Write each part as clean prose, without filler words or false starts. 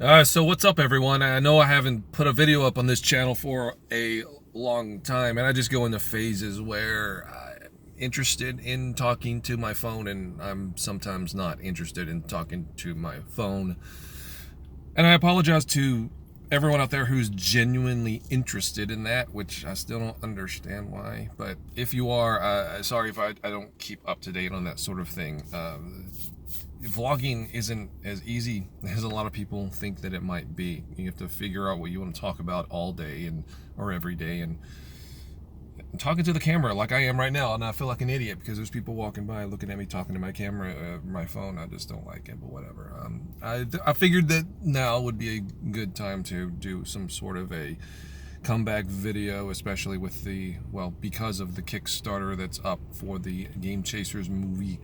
So what's up, everyone? I know I haven't put a video up on this channel for a long time, and I just go into phases where I'm interested in talking to my phone, and I'm sometimes not interested in talking to my phone. And I apologize to everyone out there who's genuinely interested in that, which I still don't understand why. But if you are, sorry if I don't keep up to date on that sort of thing. Vlogging isn't as easy as a lot of people think that it might be. You have to figure out what you want to talk about all day and or every day, and talking to the camera like I am right now, and I feel like an idiot because there's people walking by looking at me talking to my camera, my phone. I just don't like it, but whatever. I figured that now would be a good time to do some sort of a comeback video, especially with because of the Kickstarter that's up for the Game Chasers movie,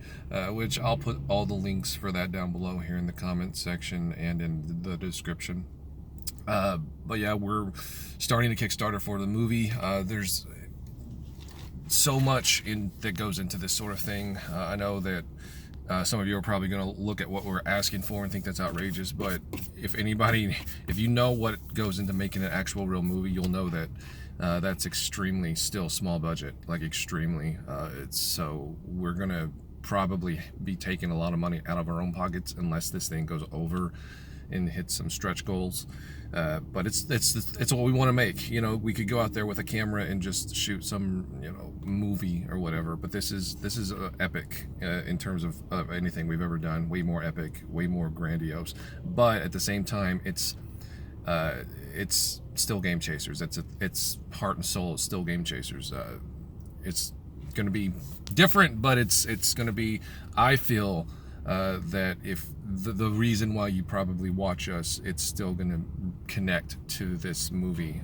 which I'll put all the links for that down below here in the comments section and in the description. But yeah, we're starting a Kickstarter for the movie. There's so much that goes into this sort of thing. I know that some of you are probably going to look at what we're asking for and think that's outrageous, but if you know what goes into making an actual real movie, you'll know that that's extremely still small budget, like extremely. So we're going to probably be taking a lot of money out of our own pockets unless this thing goes over and hit some stretch goals. But it's what we want to make. You know, we could go out there with a camera and just shoot some movie or whatever. But this is epic in terms of anything we've ever done. Way more epic, way more grandiose. But at the same time, it's still Game Chasers. It's heart and soul. It's still Game Chasers. It's going to be different, but it's going to be, I feel, that if the reason why you probably watch us, it's still going to connect to this movie,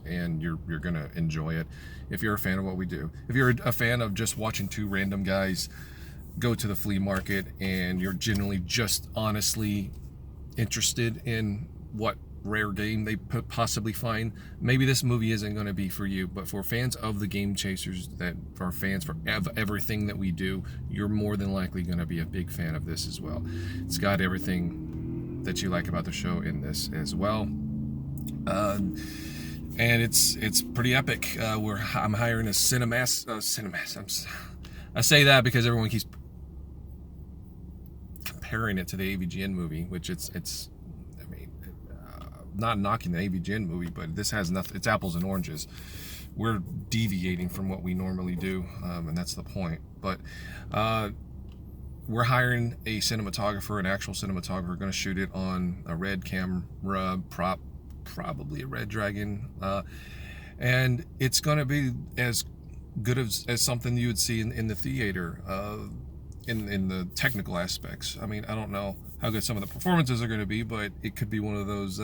and you're going to enjoy it if you're a fan of what we do. If you're a fan of just watching two random guys go to the flea market and you're generally just honestly interested in what rare game they possibly find, maybe this movie isn't going to be for you. But for fans of the Game Chasers, that are fans for everything that we do, you're more than likely going to be a big fan of this as well. It's got everything that you like about the show in this as well. And it's pretty epic. I'm hiring a cinemas. I say that because everyone keeps comparing it to the AVGN movie, which it's not knocking the AVGN movie, but this has nothing. It's apples and oranges. We're deviating from what we normally do, and that's the point. But we're hiring a cinematographer, an actual cinematographer, going to shoot it on a red camera, probably a Red Dragon, and it's going to be as good as something you would see in the theater. In the technical aspects, I mean, I don't know how good some of the performances are going to be, but it could be one of those.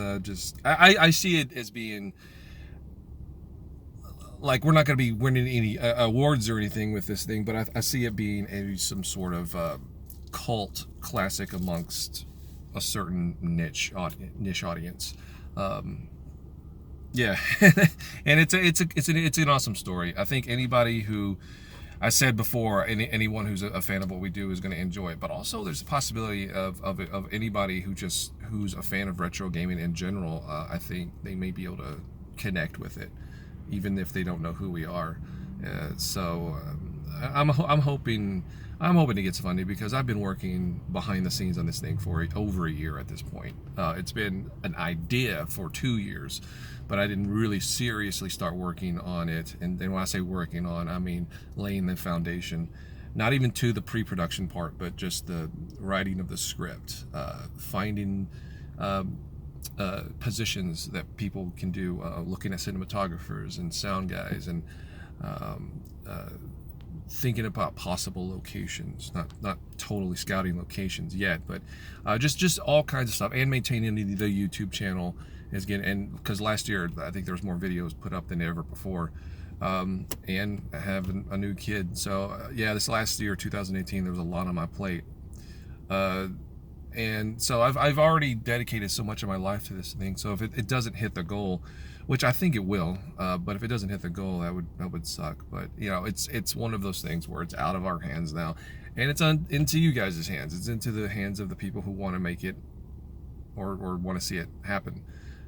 I see it as being like we're not going to be winning any awards or anything with this thing, but I see it being some sort of cult classic amongst a certain niche audience. Yeah, and it's an awesome story. I think anybody who, I said before, anyone who's a fan of what we do is going to enjoy it. But also, there's a possibility of anybody who's a fan of retro gaming in general. I think they may be able to connect with it, even if they don't know who we are. I'm hoping to get funding because I've been working behind the scenes on this thing for over a year at this point. It's been an idea for 2 years, but I didn't really seriously start working on it. And when I say working on, I mean laying the foundation, not even to the pre-production part, but just the writing of the script, finding positions that people can do, looking at cinematographers and sound guys, and um, uh, thinking about possible locations, not totally scouting locations yet, but just all kinds of stuff, and maintaining the YouTube channel is getting, and because last year I think there was more videos put up than ever before, and I have a new kid, so yeah, this last year 2018 there was a lot on my plate, and so I've already dedicated so much of my life to this thing. So if it doesn't hit the goal, which I think it will, but if it doesn't hit the goal, that would suck. But it's one of those things where it's out of our hands now, and it's into you guys' hands. It's into the hands of the people who want to make it or want to see it happen.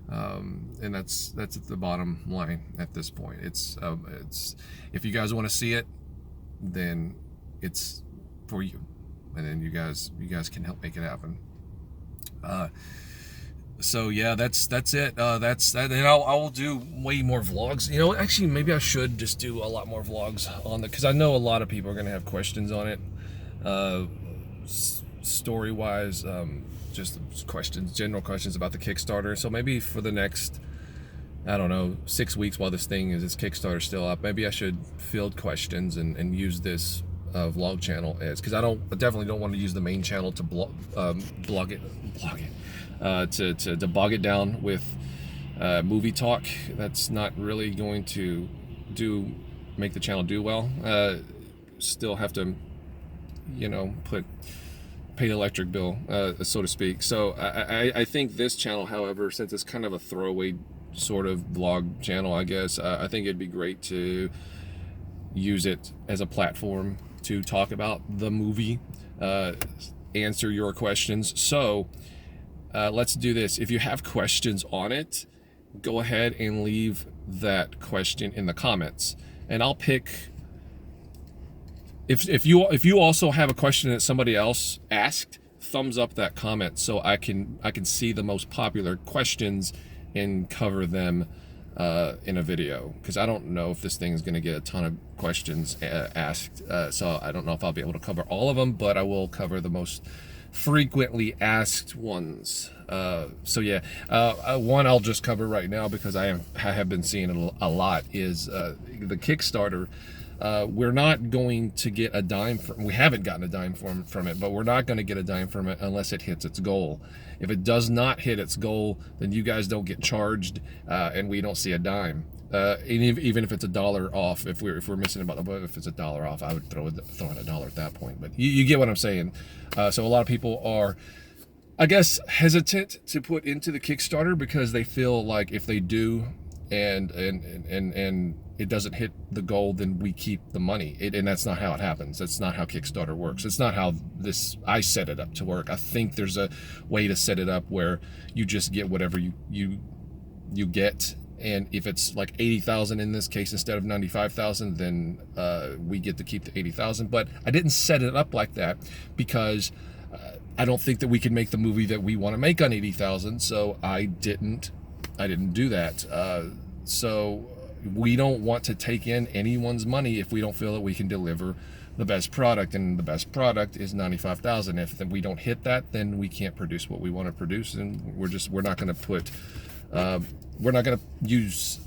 And that's the bottom line at this point. It's if you guys want to see it, then it's for you, and then you guys can help make it happen. So yeah, that's it. That's that, and I will do way more vlogs. You know, actually, maybe I should just do a lot more vlogs on because I know a lot of people are gonna have questions on it, story wise, just questions, general questions about the Kickstarter. So maybe for the next, I don't know, 6 weeks while this Kickstarter still up, maybe I should field questions and use this vlog channel as, because I definitely don't want to use the main channel to blog it, to bog it down with movie talk. That's not really going to make the channel do well. Still have to, you know, pay the electric bill, so to speak. So I think this channel, however, since it's kind of a throwaway sort of vlog channel, I guess, I think it'd be great to use it as a platform to talk about the movie, answer your questions. So let's do this. If you have questions on it, go ahead and leave that question in the comments, and I'll pick. If you also have a question that somebody else asked, thumbs up that comment so I can see the most popular questions and cover them in a video, because I don't know if this thing is going to get a ton of questions asked, so I don't know if I'll be able to cover all of them, but I will cover the most frequently asked ones. So yeah, one I'll just cover right now because I have been seeing it a lot is the Kickstarter. We're not going to get a dime from, we haven't gotten a dime from it, but we're not going to get a dime from it unless it hits its goal. If it does not hit its goal, then you guys don't get charged, and we don't see a dime. Even if it's $1 off, if we're missing about, but if it's $1 off, I would throw in $1 at that point. But you get what I'm saying. So a lot of people are, I guess, hesitant to put into the Kickstarter because they feel like if they do, and it doesn't hit the goal, then we keep the money. And that's not how it happens. That's not how Kickstarter works. It's not how I set it up to work. I think there's a way to set it up where you just get whatever you get. And if it's like 80,000 in this case instead of 95,000, then we get to keep the 80,000. But I didn't set it up like that because I don't think that we can make the movie that we want to make on 80,000. So I didn't do that. So we don't want to take in anyone's money if we don't feel that we can deliver the best product, and the best product is 95,000. If we don't hit that, then we can't produce what we want to produce, and we're not going to use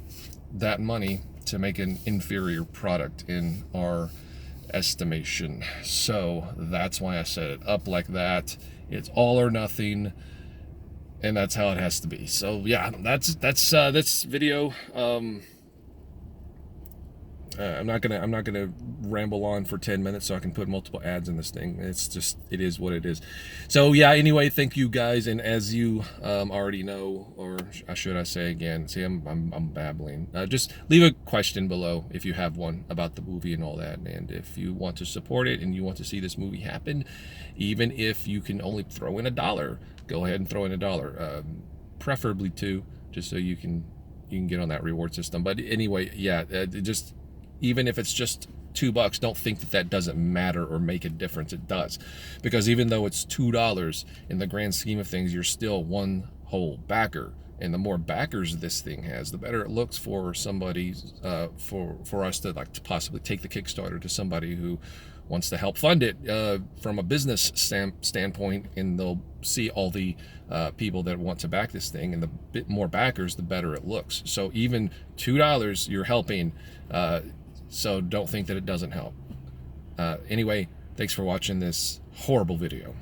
that money to make an inferior product in our estimation. So that's why I set it up like that. It's all or nothing, and that's how it has to be. So yeah, that's this video. I'm not gonna ramble on for 10 minutes so I can put multiple ads in this thing. It is what it is. So yeah, anyway, thank you guys. And as you already know, or should I say again, see, I'm babbling. Just leave a question below if you have one about the movie and all that. And if you want to support it and you want to see this movie happen, even if you can only throw in $1, go ahead and throw in $1, preferably $2, just so you can get on that reward system. But anyway, yeah, just even if it's just $2, don't think that doesn't matter or make a difference. It does, because even though it's $2 in the grand scheme of things, you're still one whole backer. And the more backers this thing has, the better it looks for somebody, for us to possibly take the Kickstarter to somebody who wants to help fund it from a business standpoint, and they'll see all the people that want to back this thing, and the bit more backers, the better it looks. So even $2, you're helping. So don't think that it doesn't help. Anyway, thanks for watching this horrible video.